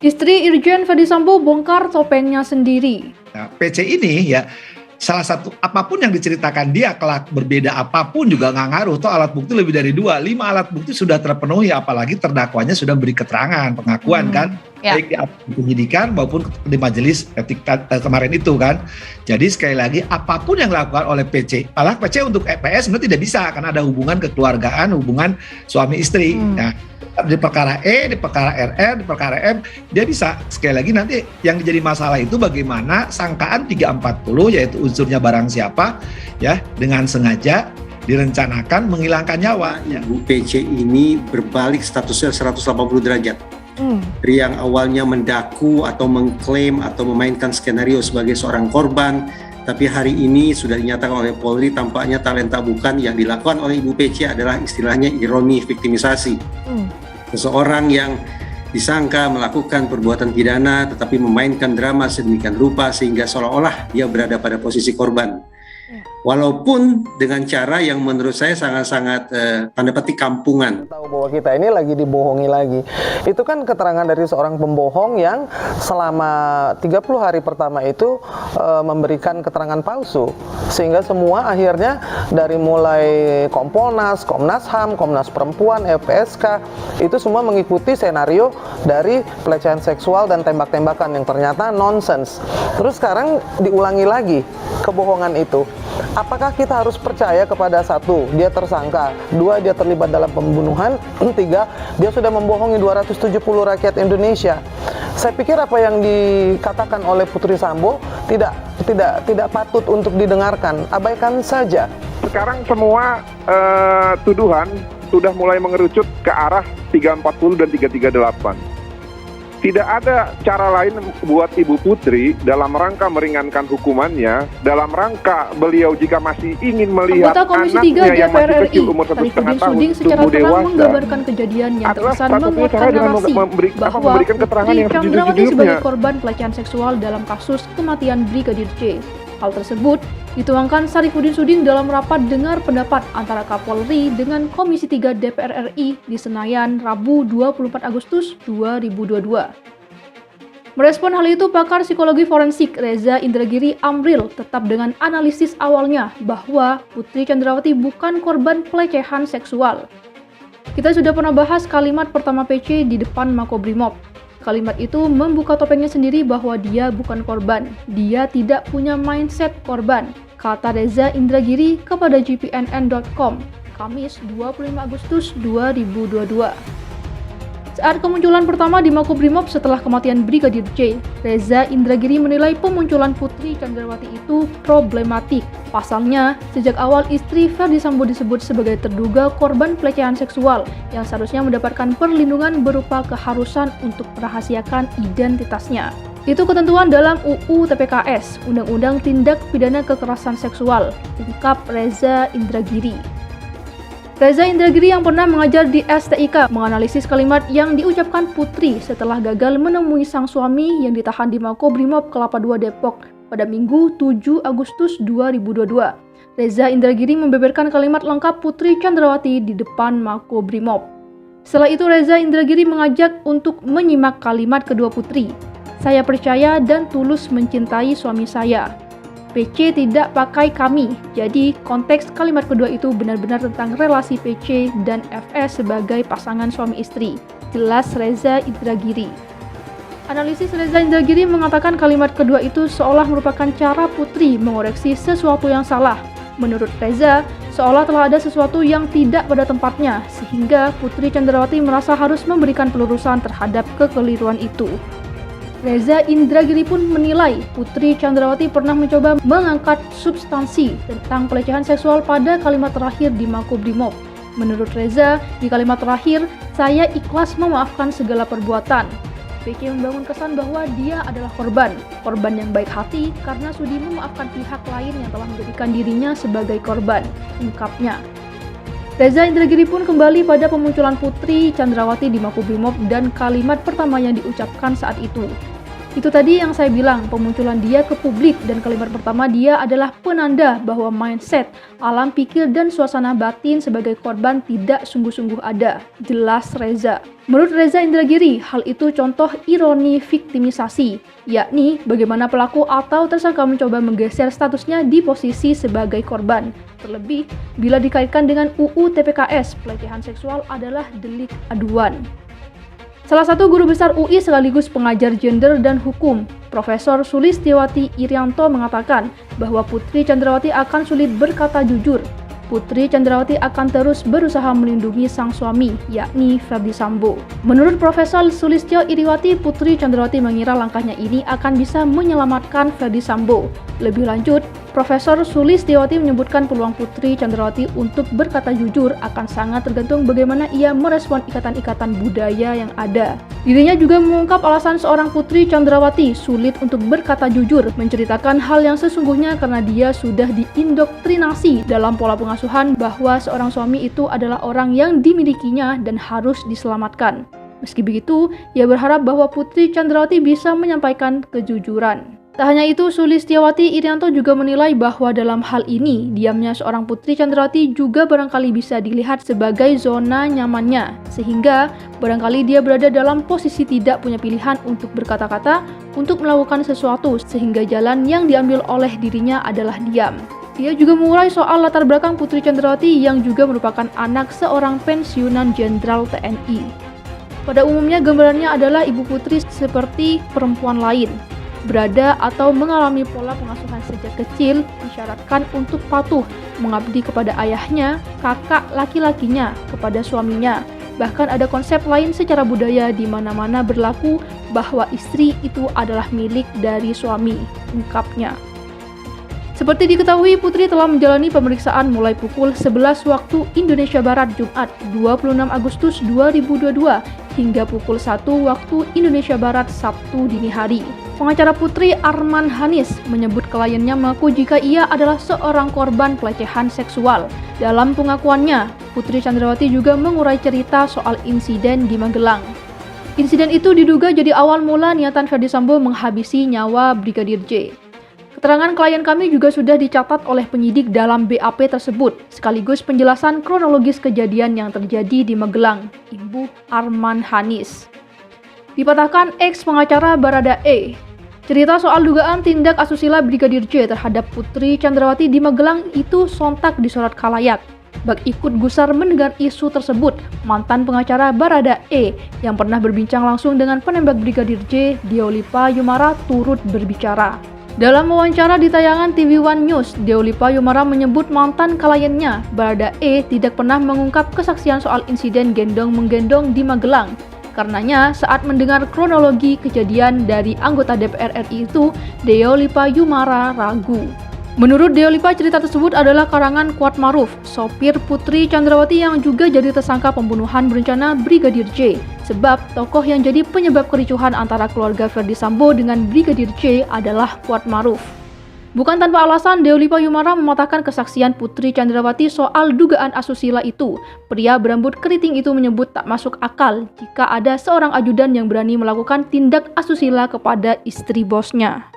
Istri Irjen Ferdisambo bongkar topengnya sendiri. Nah, PC ini ya salah satu apapun yang diceritakan dia kelak berbeda apapun juga nggak ngaruh. Toh alat bukti lebih dari 2, 5 alat bukti sudah terpenuhi, apalagi terdakwanya sudah beri keterangan pengakuan kan, baik di penyidikan maupun di majelis etika kemarin itu kan. Jadi sekali lagi apapun yang dilakukan oleh PC, malah PC untuk EPS sebenarnya tidak bisa karena ada hubungan kekeluargaan, hubungan suami istri. Nah, di perkara E, di perkara RR, di perkara M, dia bisa. Sekali lagi nanti yang jadi masalah itu bagaimana sangkaan 340 yaitu unsurnya barang siapa ya dengan sengaja direncanakan menghilangkan nyawa. Ibu PC ini berbalik statusnya 180 derajat. Dari yang awalnya mendaku atau mengklaim atau memainkan skenario sebagai seorang korban, tapi hari ini sudah dinyatakan oleh Polri tampaknya talenta bukan. Yang dilakukan oleh Ibu PC adalah istilahnya ironi viktimisasi. Seseorang yang disangka melakukan perbuatan pidana tetapi memainkan drama sedemikian rupa sehingga seolah-olah dia berada pada posisi korban. Walaupun dengan cara yang menurut saya sangat-sangat tanda petik kampungan. Tahu bahwa kita ini lagi dibohongi lagi. Itu kan keterangan dari seorang pembohong yang selama 30 hari pertama itu memberikan keterangan palsu. Sehingga semua akhirnya dari mulai Kompolnas, Komnas HAM, Komnas Perempuan, LPSK itu semua mengikuti senario dari pelecehan seksual dan tembak-tembakan yang ternyata nonsens. Terus sekarang diulangi lagi kebohongan itu. Apakah kita harus percaya kepada satu, dia tersangka, dua, dia terlibat dalam pembunuhan, tiga, dia sudah membohongi 270 rakyat Indonesia. Saya pikir apa yang dikatakan oleh Putri Sambo tidak patut untuk didengarkan, abaikan saja. Sekarang semua tuduhan sudah mulai mengerucut ke arah 340 dan 338. Tidak ada cara lain buat Ibu Putri dalam rangka meringankan hukumannya, dalam rangka beliau jika masih ingin melihat anaknya yang masih kecil umur 1,5 tahun secara tumbuh terang dewasa, menggambarkan kejadian yang terkesan menguatkan narasi bahwa memberikan keterangan yang Putri Chandrawati sebagai sejujur-jujurnya. korban pelecehan seksual dalam kasus kematian Brigadir J. Hal tersebut dituangkan Sarifudin Suding dalam rapat dengar pendapat antara Kapolri dengan Komisi 3 DPR RI di Senayan, Rabu 24 Agustus 2022. Merespon hal itu, pakar psikologi forensik Reza Indragiri Amril tetap dengan analisis awalnya bahwa Putri Chandrawati bukan korban pelecehan seksual. Kita sudah pernah bahas kalimat pertama PC di depan Makobrimob. Kalimat itu membuka topengnya sendiri bahwa dia bukan korban. Dia tidak punya mindset korban, kata Reza Indragiri kepada gpnn.com, Kamis 25 Agustus 2022. Saat kemunculan pertama di Makobrimob setelah kematian Brigadir J, Reza Indragiri menilai pemunculan Putri Chandrawati itu problematik. Pasalnya, sejak awal istri Ferdisambo disebut sebagai terduga korban pelecehan seksual yang seharusnya mendapatkan perlindungan berupa keharusan untuk merahasiakan identitasnya. Itu ketentuan dalam UU TPKS, Undang-Undang Tindak Pidana Kekerasan Seksual, ungkap Reza Indragiri. Reza Indragiri yang pernah mengajar di STIK menganalisis kalimat yang diucapkan Putri setelah gagal menemui sang suami yang ditahan di Makobrimob Kelapa II Depok pada Minggu 7 Agustus 2022. Reza Indragiri membeberkan kalimat lengkap Putri Chandrawati di depan Makobrimob. Setelah itu Reza Indragiri mengajak untuk menyimak kalimat kedua Putri. Saya percaya dan tulus mencintai suami saya. PC tidak pakai kami, jadi konteks kalimat kedua itu benar-benar tentang relasi PC dan FS sebagai pasangan suami istri. Jelas Reza Indragiri. Analisis Reza Indragiri mengatakan kalimat kedua itu seolah merupakan cara Putri mengoreksi sesuatu yang salah. Menurut Reza, seolah telah ada sesuatu yang tidak pada tempatnya, sehingga Putri Chandrawati merasa harus memberikan pelurusan terhadap kekeliruan itu. Reza Indragiri pun menilai Putri Chandrawati pernah mencoba mengangkat substansi tentang pelecehan seksual pada kalimat terakhir di Makobrimob. Menurut Reza, di kalimat terakhir, saya ikhlas memaafkan segala perbuatan. PC membangun kesan bahwa dia adalah korban yang baik hati karena sudi memaafkan pihak lain yang telah menjadikan dirinya sebagai korban, ungkapnya. Reza Indragiri pun kembali pada pemunculan Putri Chandrawati di Makobrimob dan kalimat pertama yang diucapkan saat itu. Itu tadi yang saya bilang, pemunculan dia ke publik dan kalimat pertama dia adalah penanda bahwa mindset, alam pikir dan suasana batin sebagai korban tidak sungguh-sungguh ada. Jelas Reza. Menurut Reza Indragiri, hal itu contoh ironi viktimisasi, yakni bagaimana pelaku atau tersangka mencoba menggeser statusnya di posisi sebagai korban. Terlebih, bila dikaitkan dengan UU TPKS, pelecehan seksual adalah delik aduan. Salah satu guru besar UI sekaligus pengajar gender dan hukum, Profesor Sulistiawati Irianto mengatakan bahwa Putri Chandrawati akan sulit berkata jujur. Putri Chandrawati akan terus berusaha melindungi sang suami, yakni Ferdy Sambo. Menurut Profesor Sulistyo Iriwati, Putri Chandrawati mengira langkahnya ini akan bisa menyelamatkan Ferdy Sambo. Lebih lanjut, Profesor Sulistiawati menyebutkan peluang Putri Chandrawati untuk berkata jujur akan sangat tergantung bagaimana ia merespon ikatan-ikatan budaya yang ada. Dirinya juga mengungkap alasan seorang Putri Chandrawati sulit untuk berkata jujur, menceritakan hal yang sesungguhnya karena dia sudah diindoktrinasi dalam pola pengasuhan bahwa seorang suami itu adalah orang yang dimilikinya dan harus diselamatkan. Meski begitu, ia berharap bahwa Putri Chandrawati bisa menyampaikan kejujuran. Tak hanya itu, Sulistiawati Irianto juga menilai bahwa dalam hal ini, diamnya seorang Putri Chandrawati juga barangkali bisa dilihat sebagai zona nyamannya, sehingga barangkali dia berada dalam posisi tidak punya pilihan untuk berkata-kata, untuk melakukan sesuatu, sehingga jalan yang diambil oleh dirinya adalah diam. Ia juga mengurai soal latar belakang Putri Chandrawati yang juga merupakan anak seorang pensiunan jenderal TNI. Pada umumnya gambarannya adalah ibu putri seperti perempuan lain, berada atau mengalami pola pengasuhan sejak kecil, disyaratkan untuk patuh, mengabdi kepada ayahnya, kakak laki-lakinya, kepada suaminya. Bahkan ada konsep lain secara budaya di mana-mana berlaku bahwa istri itu adalah milik dari suami, ungkapnya. Seperti diketahui, Putri telah menjalani pemeriksaan mulai pukul 11 waktu Indonesia Barat Jumat 26 Agustus 2022 hingga pukul 1 waktu Indonesia Barat Sabtu dini hari. Pengacara Putri Arman Hanis menyebut kliennya mengaku jika ia adalah seorang korban pelecehan seksual. Dalam pengakuannya, Putri Chandrawati juga mengurai cerita soal insiden di Magelang. Insiden itu diduga jadi awal mula niatan Ferdy Sambo menghabisi nyawa Brigadir J. Keterangan klien kami juga sudah dicatat oleh penyidik dalam BAP tersebut, sekaligus penjelasan kronologis kejadian yang terjadi di Magelang, Ibu Arman Hanis. Dipatahkan ex-pengacara Baradae. Cerita soal dugaan tindak asusila Brigadir J terhadap Putri Chandrawati di Magelang itu sontak disorot khalayak. Bak ikut gusar mendengar isu tersebut, mantan pengacara Baradae yang pernah berbincang langsung dengan penembak Brigadir J, Deolipa Yumara, turut berbicara. Dalam wawancara di tayangan TV One News, Deolipa Yumara menyebut mantan kliennya, Baradae, tidak pernah mengungkap kesaksian soal insiden gendong-menggendong di Magelang. Karenanya, saat mendengar kronologi kejadian dari anggota DPR RI itu, Deolipa Yumara ragu. Menurut Deolipa, cerita tersebut adalah karangan Kuat Maruf, sopir Putri Chandrawati yang juga jadi tersangka pembunuhan berencana Brigadir J. Sebab tokoh yang jadi penyebab kericuhan antara keluarga Ferdy Sambo dengan Brigadir J adalah Kuat Maruf. Bukan tanpa alasan, Deolipa Yumara mematahkan kesaksian Putri Chandrawati soal dugaan asusila itu. Pria berambut keriting itu menyebut tak masuk akal jika ada seorang ajudan yang berani melakukan tindak asusila kepada istri bosnya.